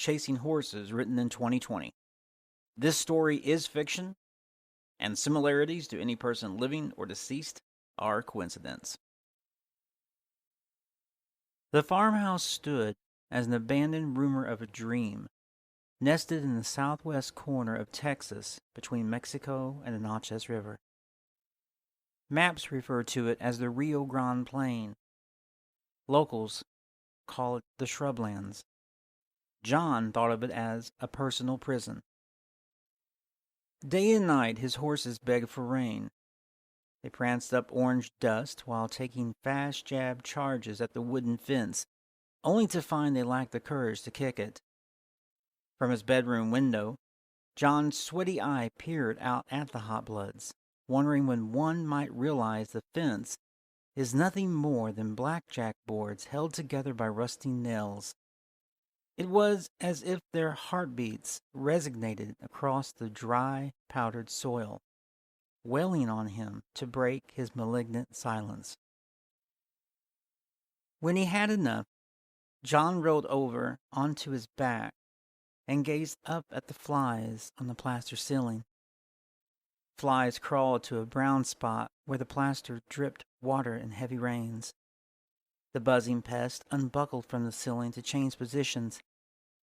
Chasing Horses, written in 2020. This story is fiction, and similarities to any person living or deceased are coincidence. The farmhouse stood as an abandoned rumor of a dream, nested in the southwest corner of Texas between Mexico and the Natchez River. Maps refer to it as the Rio Grande Plain. Locals call it the Shrublands. John thought of it as a personal prison. Day and night his horses begged for rain. They pranced up orange dust while taking fast jab charges at the wooden fence, only to find they lacked the courage to kick it. From his bedroom window, John's sweaty eye peered out at the hot bloods, wondering when one might realize the fence is nothing more than blackjack boards held together by rusting nails. It was as if their heartbeats resonated across the dry, powdered soil, wailing on him to break his malignant silence. When he had enough, John rolled over onto his back and gazed up at the flies on the plaster ceiling. Flies crawled to a brown spot where the plaster dripped water in heavy rains. The buzzing pest unbuckled from the ceiling to change positions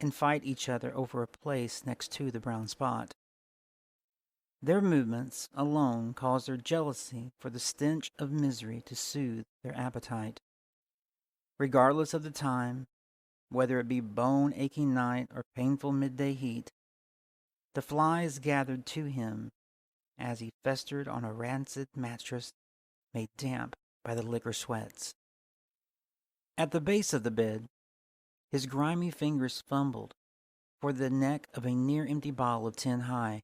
and fight each other over a place next to the brown spot. Their movements alone caused their jealousy for the stench of misery to soothe their appetite. Regardless of the time, whether it be bone-aching night or painful midday heat, the flies gathered to him as he festered on a rancid mattress made damp by the liquor sweats. At the base of the bed, his grimy fingers fumbled for the neck of a near-empty bottle of Tin High.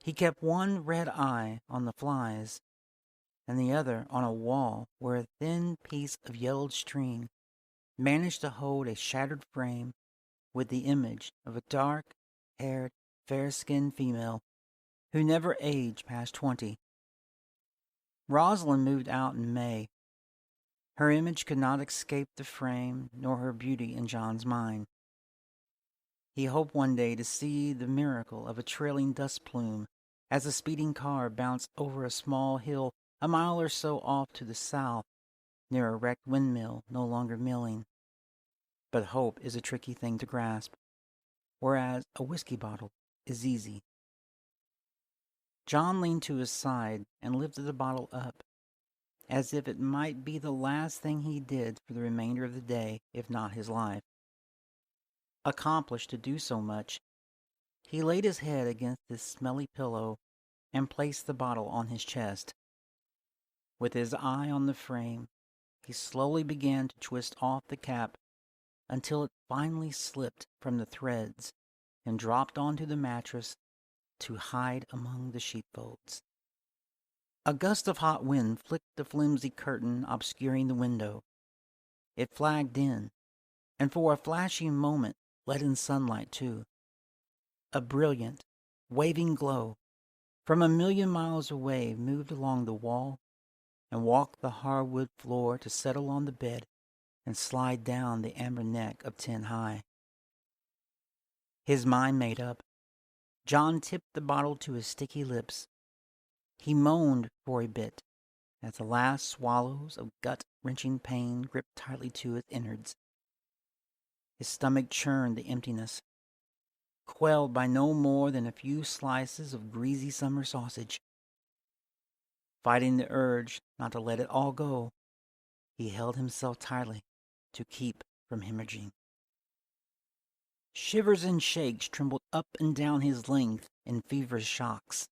He kept one red eye on the flies and the other on a wall where a thin piece of yellowed string managed to hold a shattered frame with the image of a dark-haired, fair-skinned female who never aged past 20. Rosalind moved out in May. Her image could not escape the frame nor her beauty in John's mind. He hoped one day to see the miracle of a trailing dust plume as a speeding car bounced over a small hill a mile or so off to the south near a wrecked windmill no longer milling. But hope is a tricky thing to grasp, whereas a whiskey bottle is easy. John leaned to his side and lifted the bottle up, as if it might be the last thing he did for the remainder of the day, if not his life. Accomplished to do so much, he laid his head against his smelly pillow and placed the bottle on his chest. With his eye on the frame, he slowly began to twist off the cap until it finally slipped from the threads and dropped onto the mattress to hide among the sheepfolds. A gust of hot wind flicked the flimsy curtain obscuring the window. It flagged in, and for a flashing moment let in sunlight too. A brilliant, waving glow from 1,000,000 miles away moved along the wall and walked the hardwood floor to settle on the bed and slide down the amber neck of Tin High. His mind made up, John tipped the bottle to his sticky lips. He moaned for a bit as the last swallows of gut-wrenching pain gripped tightly to his innards. His stomach churned the emptiness, quelled by no more than a few slices of greasy summer sausage. Fighting the urge not to let it all go, he held himself tightly to keep from hemorrhaging. Shivers and shakes trembled up and down his length in feverish shocks.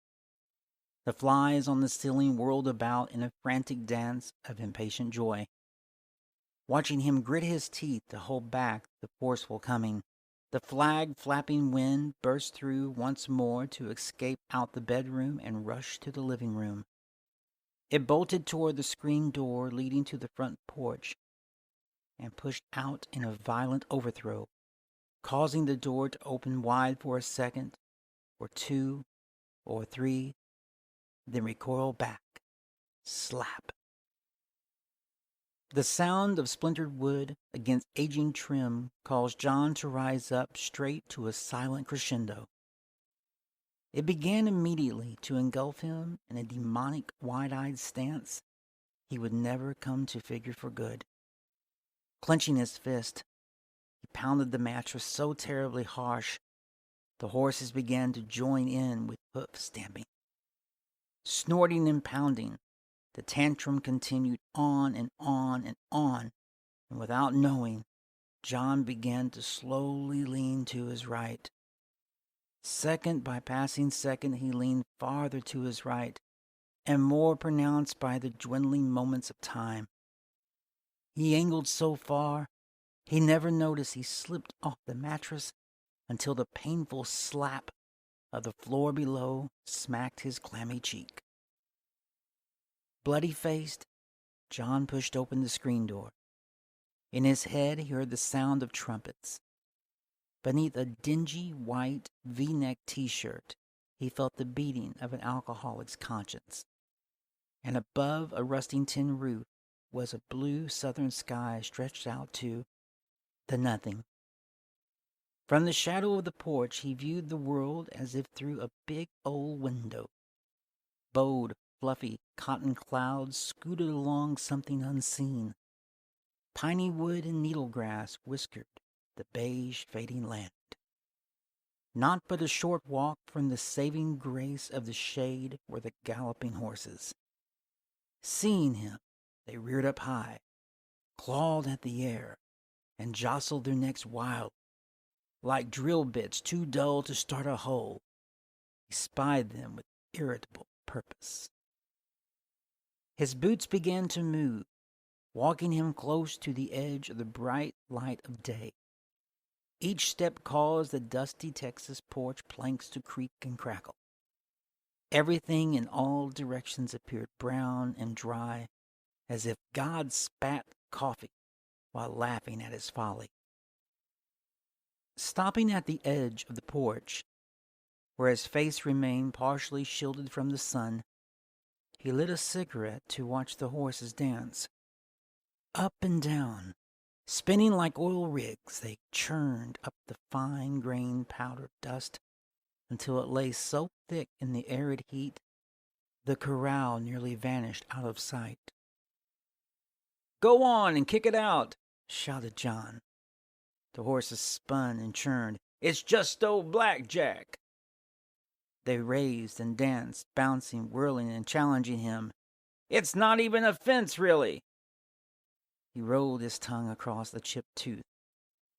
The flies on the ceiling whirled about in a frantic dance of impatient joy, watching him grit his teeth to hold back the forceful coming. The flag-flapping wind burst through once more to escape out the bedroom and rush to the living room. It bolted toward the screen door leading to the front porch and pushed out in a violent overthrow, causing the door to open wide for a second, or two, or three, then recoil back. Slap. The sound of splintered wood against aging trim caused John to rise up straight to a silent crescendo. It began immediately to engulf him in a demonic, wide-eyed stance he would never come to figure for good. Clenching his fist, he pounded the mattress so terribly harsh, the horses began to join in with hoof stamping. Snorting and pounding, the tantrum continued on and on and on, and without knowing, John began to slowly lean to his right. Second by passing second, he leaned farther to his right, and more pronounced by the dwindling moments of time. He angled so far, he never noticed he slipped off the mattress until the painful slap of the floor below smacked his clammy cheek. Bloody-faced, John pushed open the screen door. In his head, he heard the sound of trumpets. Beneath a dingy white V-neck T-shirt, he felt the beating of an alcoholic's conscience. And above a rusting tin roof was a blue southern sky stretched out to the nothing. From the shadow of the porch, he viewed the world as if through a big old window. Bowed, fluffy cotton clouds scooted along something unseen. Piney wood and needlegrass whiskered the beige fading land. Not but a short walk from the saving grace of the shade were the galloping horses. Seeing him, they reared up high, clawed at the air, and jostled their necks wildly, like drill bits too dull to start a hole. He spied them with irritable purpose. His boots began to move, walking him close to the edge of the bright light of day. Each step caused the dusty Texas porch planks to creak and crackle. Everything in all directions appeared brown and dry, as if God spat coffee while laughing at his folly. Stopping at the edge of the porch, where his face remained partially shielded from the sun, he lit a cigarette to watch the horses dance. Up and down, spinning like oil rigs, they churned up the fine-grained powdered dust until it lay so thick in the arid heat, the corral nearly vanished out of sight. "Go on and kick it out," shouted John. The horses spun and churned. "It's just old Blackjack." They raised and danced, bouncing, whirling, and challenging him. "It's not even a fence, really." He rolled his tongue across the chipped tooth,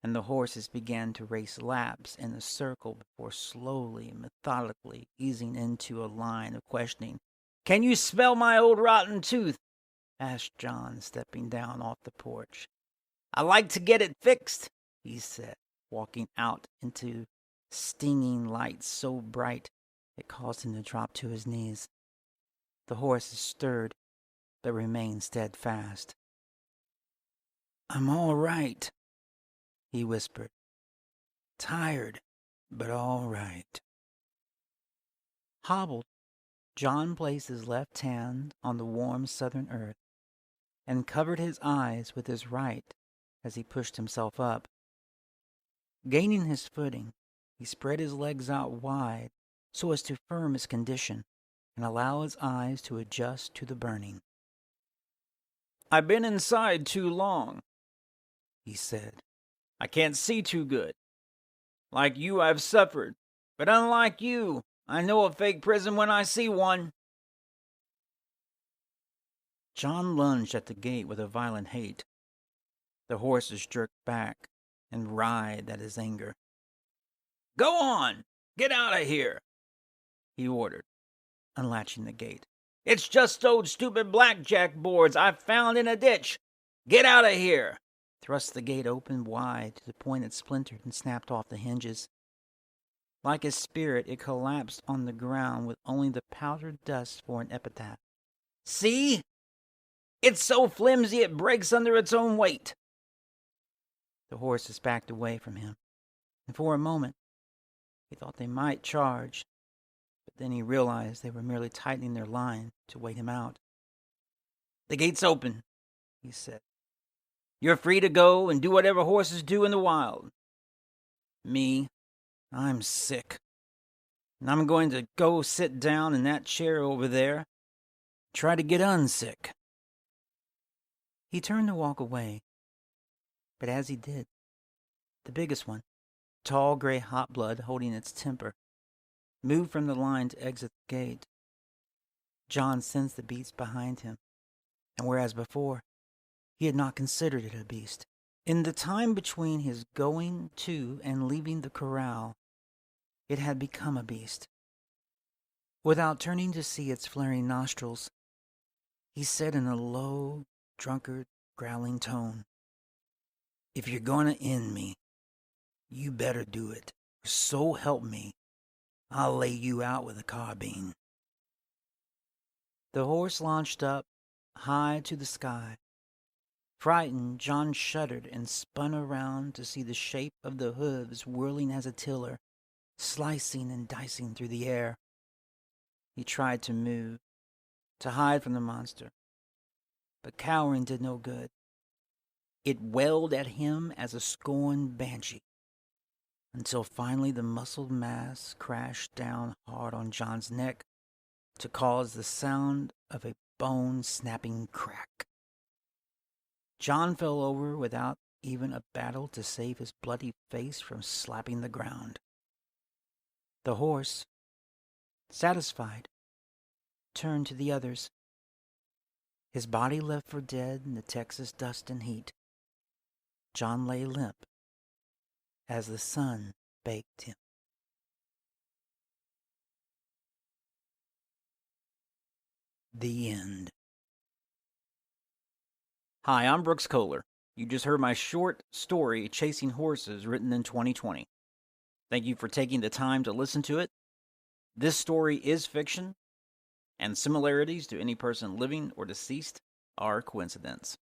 and the horses began to race laps in a circle before slowly and methodically easing into a line of questioning. "Can you smell my old rotten tooth?" asked John, stepping down off the porch. "I like to get it fixed," he said, walking out into stinging light so bright it caused him to drop to his knees. The horses stirred, but remained steadfast. "I'm all right," he whispered. "Tired, but all right." Hobbled, John placed his left hand on the warm southern earth and covered his eyes with his right as he pushed himself up. Gaining his footing, he spread his legs out wide so as to firm his condition and allow his eyes to adjust to the burning. "I've been inside too long," he said. "I can't see too good. Like you, I've suffered. But unlike you, I know a fake prison when I see one." John lunged at the gate with a violent hate. The horses jerked back and writhed at his anger. "Go on! Get out of here!" he ordered, unlatching the gate. "It's just those stupid blackjack boards I found in a ditch. Get out of here!" Thrust the gate open wide to the point it splintered and snapped off the hinges. Like a spirit, it collapsed on the ground with only the powdered dust for an epitaph. "See? It's so flimsy it breaks under its own weight." The horses backed away from him, and for a moment he thought they might charge, but then he realized they were merely tightening their line to wait him out. "The gate's open," he said. You're free to go and do whatever horses do in the wild. Me, I'm sick. And I'm going to go sit down in that chair over there, try to get unsick." He turned to walk away, but as he did, the biggest one, tall gray hot blood holding its temper, moved from the line to exit the gate. John sensed the beast behind him, and whereas before he had not considered it a beast, in the time between his going to and leaving the corral, it had become a beast. Without turning to see its flaring nostrils, he said in a low, drunkard, growling tone, "If you're going to end me, you better do it. So help me, I'll lay you out with a carbine." The horse launched up, high to the sky. Frightened, John shuddered and spun around to see the shape of the hooves whirling as a tiller, slicing and dicing through the air. He tried to move, to hide from the monster, but cowering did no good. It wailed at him as a scorned banshee, until finally the muscled mass crashed down hard on John's neck to cause the sound of a bone-snapping crack. John fell over without even a battle to save his bloody face from slapping the ground. The horse, satisfied, turned to the others. His body left for dead in the Texas dust and heat. John lay limp as the sun baked him. The end. Hi, I'm Brooks Kohler. You just heard my short story, Chasing Horses, written in 2020. Thank you for taking the time to listen to it. This story is fiction, and similarities to any person living or deceased are coincidence.